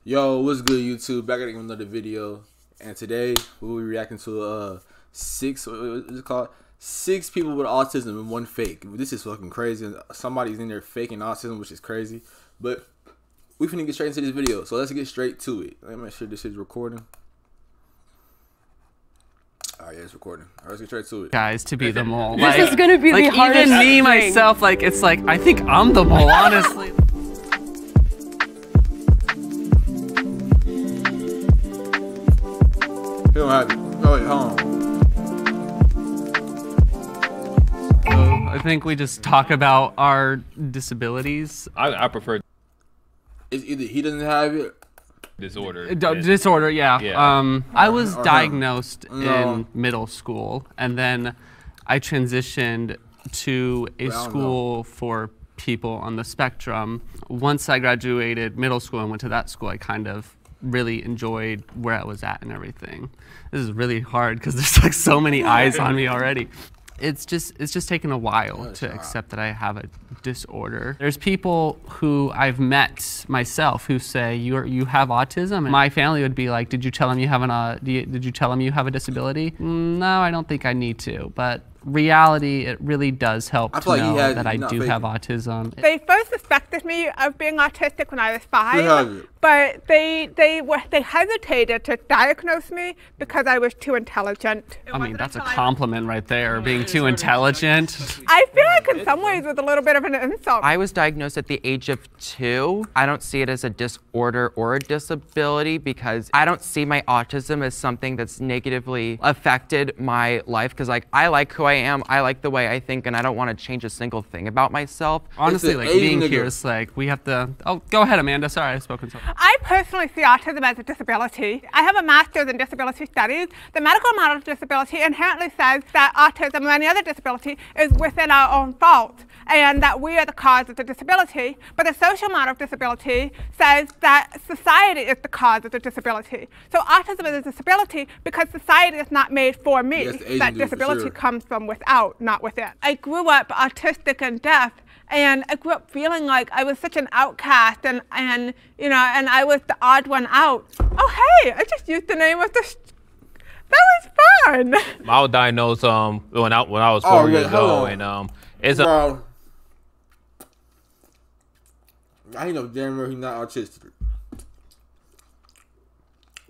Yo, what's good, YouTube? Back at another video, and today we'll be reacting to six people with autism and one fake. This is fucking crazy. Somebody's in there faking autism, which is crazy. But we finna get straight into this video, so let's get straight to it. Let me make sure this is recording. Oh yeah, it's recording. All right, let's get straight to it. Guys, to be the mole. This is gonna be the hardest even me thing. myself, it's like I think I'm the mole, honestly. He don't have it. Oh wait, hold on. So I think we just talk about our disabilities. I prefer It's either he doesn't have it. disorder. Disorder, yeah. Yeah. I was or diagnosed No. in middle school, and then I transitioned to a Well, I don't school for people on the spectrum. Once I graduated middle school and went to that school, I kind of really enjoyed where I was at and everything. This is really hard because there's like so many eyes on me already. It's just taken a while to accept that I have a disorder. There's people who I've met myself who say you have autism. And my family would be like, did you tell him you have did you tell him you have a disability? No, I don't think I need to. But reality, it really does help to know that I do have autism. They first suspected me of being autistic when I was 5, but they hesitated to diagnose me because I was too intelligent. I mean, that's a compliment right there, being too intelligent. I feel like in some ways it's a little bit of an insult. I was diagnosed at the age of 2. I don't see it as a disorder or a disability because I don't see my autism as something that's negatively affected my life because I like who I am, I like the way I think, and I don't want to change a single thing about myself. Honestly, like being here is like, we have to, oh, go ahead, Amanda, sorry, I've spoken so much. I personally see autism as a disability. I have a master's in disability studies. The medical model of disability inherently says that autism and any other disability is within our own fault and that we are the cause of the disability. But the social model of disability says that society is the cause of the disability. So autism is a disability because society is not made for me. That disability comes from without, not within. I grew up autistic and deaf, and I grew up feeling like I was such an outcast and you know, and I was the odd one out. Oh hey, I just used the name of the that was fun. I was diagnosed when I was 4 years old, and it's a. Bro, I know damn well he's not autistic.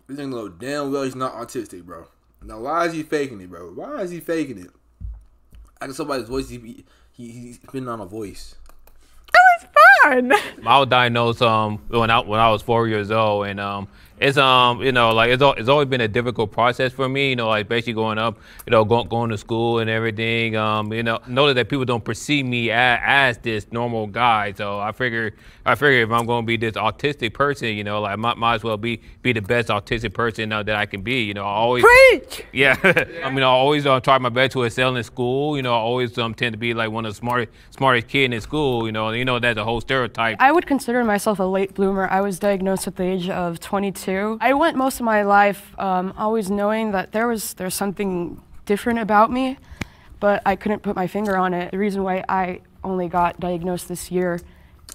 This nigga know damn well he's not autistic, bro. Now why is he faking it, bro? Why is he faking it? I know somebody's voice. He's been on a voice. That was fun. I was diagnosed when I was 4 years old, and it's you know, like it's always been a difficult process for me, you know, like basically growing up, you know, going to school and everything, you know that people don't perceive me as this normal guy. So I figure if I'm going to be this autistic person, you know, like might as well be the best autistic person that I can be. You know, I always preach. Yeah. I mean, I always try my best to excel in school. You know, I always tend to be like one of the smartest kid in school. You know that's a whole stereotype. I would consider myself a late bloomer. I was diagnosed at the age of 22. I went most of my life always knowing that there's something different about me, but I couldn't put my finger on it. The reason why I only got diagnosed this year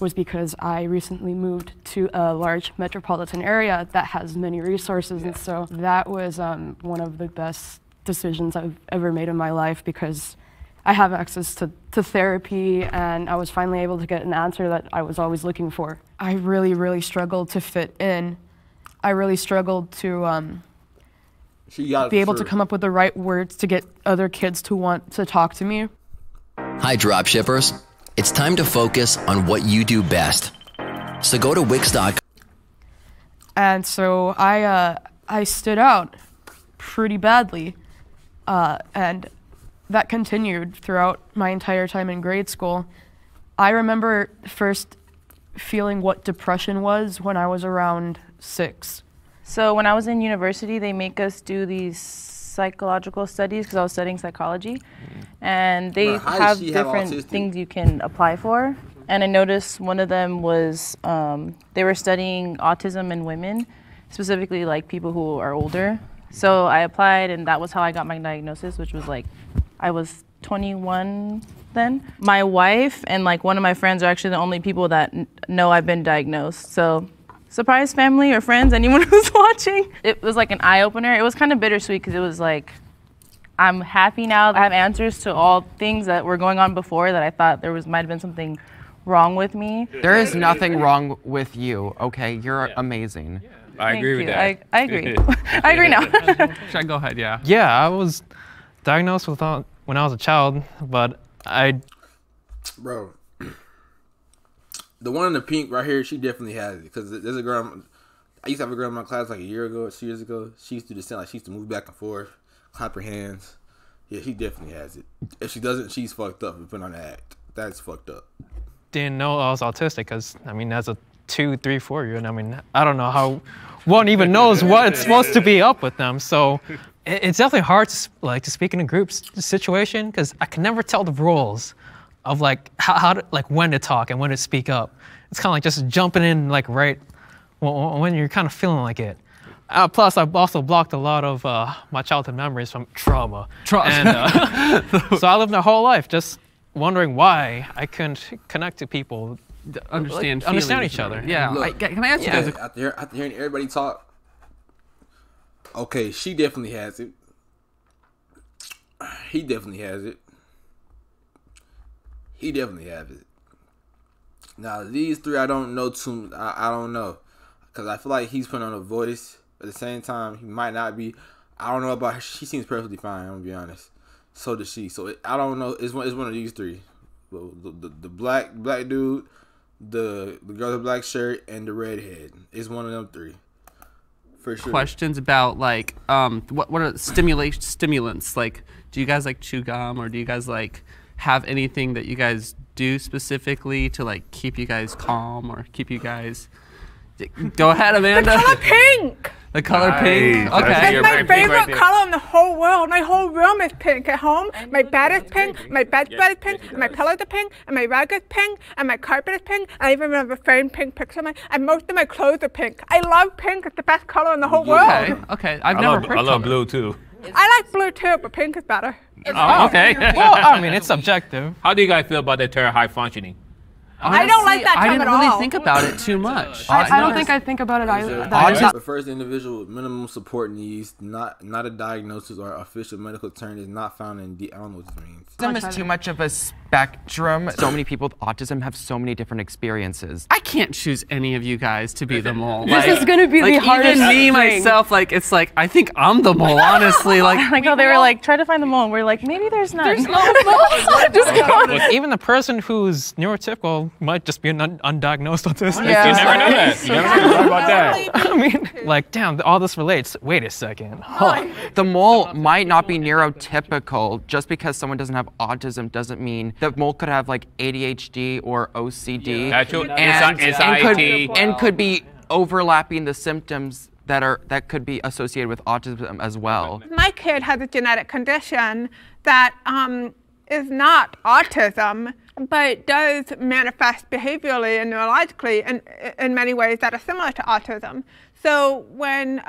was because I recently moved to a large metropolitan area that has many resources, and so that was one of the best decisions I've ever made in my life because I have access to therapy, and I was finally able to get an answer that I was always looking for. I really struggled to fit in. I really struggled to be able to come up with the right words to get other kids to want to talk to me. Hi, dropshippers. It's time to focus on what you do best. So go to Wix.com. And so I stood out pretty badly, and that continued throughout my entire time in grade school. I remember first feeling what depression was when I was around 6. So when I was in university, they make us do these psychological studies because I was studying psychology, and they have different things you can apply for. And I noticed one of them was they were studying autism in women, specifically like people who are older. So I applied, and that was how I got my diagnosis, which was like I was 21 then. My wife and like one of my friends are actually the only people that know I've been diagnosed. So surprise family or friends, anyone who's watching. It was like an eye-opener. It was kind of bittersweet because it was like, I'm happy now. I have answers to all things that were going on before that I thought might have been something wrong with me. There is nothing wrong with you, okay? You're amazing. Yeah. I agree with that. I agree. I agree now. Should I go ahead? Yeah. Yeah, I was diagnosed with when I was a child, but Bro, the one in the pink right here, she definitely has it. Because there's a girl, I used to have a girl in my class like a year ago, 2 years ago. She used to do this thing, like she used to move back and forth, clap her hands. Yeah, she definitely has it. If she doesn't, she's fucked up and put on the act. That's fucked up. didn't know I was autistic because, I mean, as a 2, 3, 4-year-old, I mean, I don't know how one even knows what's supposed to be up with them. So it's definitely hard to speak in a group situation because I can never tell the rules of like how to, like when to talk and when to speak up. It's kind of like just jumping in like right when you're kind of feeling like it. Plus, I've also blocked a lot of my childhood memories from trauma. And so I lived my whole life just wondering why I couldn't connect to people, understand each other. Yeah. Look, can I ask you guys? After hearing everybody talk, okay, she definitely has it. He definitely has it. He definitely has it. Now these three, I don't know too. I don't know, because I feel like he's putting on a voice. At the same time, he might not be. I don't know about her. She seems perfectly fine. I'm gonna be honest. So does she. So I don't know. It's one of these three. The black dude, the girl with the black shirt, and the redhead. It's one of them three. For sure. Questions about like what are stimulants? Like, do you guys like chew gum, or do you guys like have anything that you guys do specifically to like keep you guys calm or keep you guys? Go ahead, Amanda. The color pink. The color pink. Okay. It's my favorite color in the whole world. My whole room is pink. At home, my bed is pink, my bedspread is pink, and my pillows are pink, and my rug is pink, and my carpet is pink. I even have a framed pink picture of my, and most of my clothes are pink. I love pink. It's the best color in the whole world. Okay. I've never heard of I love blue too. I like blue too, but pink is better. Oh, okay. Well, I mean, it's subjective. How do you guys feel about the term high functioning? Honestly, I don't like that term I didn't at really all. think about it too much. I don't think I think about it either. The first individual with minimum support needs, not a diagnosis or official medical term, is not found in I don't know what this means. Autism is too much of a spectrum. So many people with autism have so many different experiences. I can't choose any of you guys to be the mole. This is gonna be the hardest even me thing. myself, like it's like I think I'm the mole, honestly. Like how they were like, try to find the mole, and we're like, maybe there's none. There's no mole. Even the person who's neurotypical might just be an undiagnosed autistic. Yeah. You never know that. You never know. What about that? I mean, like, damn, all this relates. Wait a second. Huh. The mole might not be neurotypical. Just because someone doesn't have autism doesn't mean the mole could have like ADHD or OCD and could be overlapping the symptoms that could be associated with autism as well. My kid has a genetic condition that is not autism, but does manifest behaviorally and neurologically in many ways that are similar to autism. So when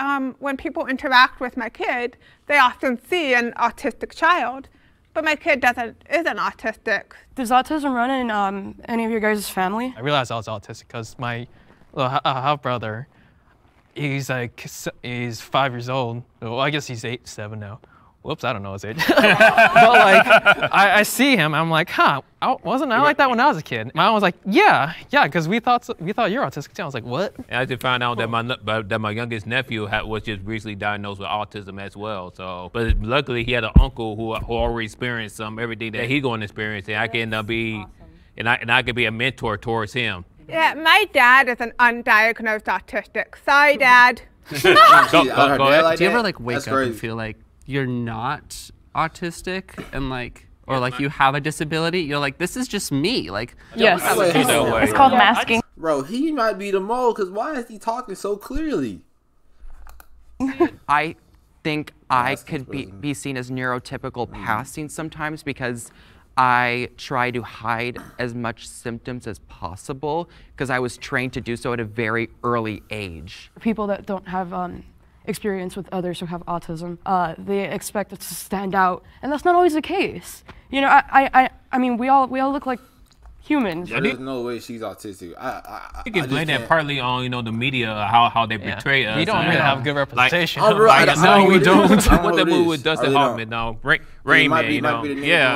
people interact with my kid, they often see an autistic child, but my kid isn't autistic. Does autism run in any of your guys' family? I realized I was autistic because my half brother, he's 5 years old. Well, I guess he's 7 now. Whoops, I don't know his age. But like, I see him, I'm like, huh, wasn't I like that when I was a kid? My mom was like, yeah, because we thought you're autistic too. I was like, what? And I just found out that my youngest nephew was just recently diagnosed with autism as well. So, but luckily he had an uncle who already experienced everything that he's going to experience, and I can I could be a mentor towards him. Yeah, my dad is an undiagnosed autistic. Sorry, Dad. do you ever like wake up and feel like you're not autistic and like, or like you have a disability? You're like, this is just me. Like, yes, it's called masking. Bro, he might be the mole because why is he talking so clearly? I think I could be seen as neurotypical passing sometimes because I try to hide as much symptoms as possible because I was trained to do so at a very early age. People that don't have experience with others who have autism, they expect us to stand out, and that's not always the case. You know, I mean, we all look like humans. Yeah, there's no way she's autistic. You can blame that partly on, you know, the media, how they portray us. We don't really have good representation. No, we don't. What that movie with Dustin really Hoffman, now Rain Man, you know,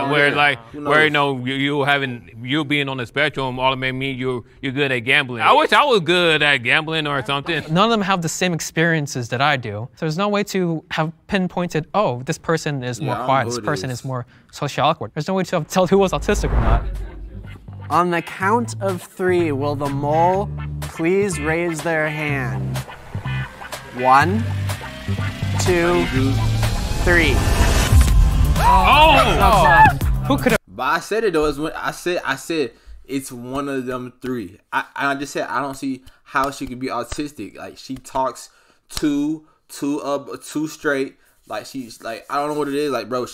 where you know you being on the spectrum automatically mean you're good at gambling. I wish I was good at gambling or something. None of them have the same experiences that I do. So there's no way to have pinpointed, oh, this person is more quiet, this person is more socially awkward. There's no way to tell who was autistic or not. On the count of 3, will the mole please raise their hand? 1, 2, 3. Oh! Who could have? But I said it though. It's when I said it's one of them 3. I just said I don't see how she could be autistic. Like she talks too straight. Like she's like I don't know what it is. Like bro, I've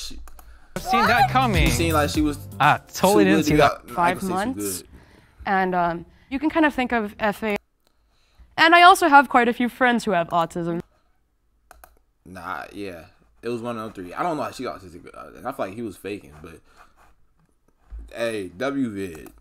seen that coming. She seemed like she was. Totally didn't see that. 5 months, and you can kind of think of FA. And I also have quite a few friends who have autism. Nah, yeah, it was one of them 3. I don't know how she got autistic. I feel like he was faking, but hey, WVid.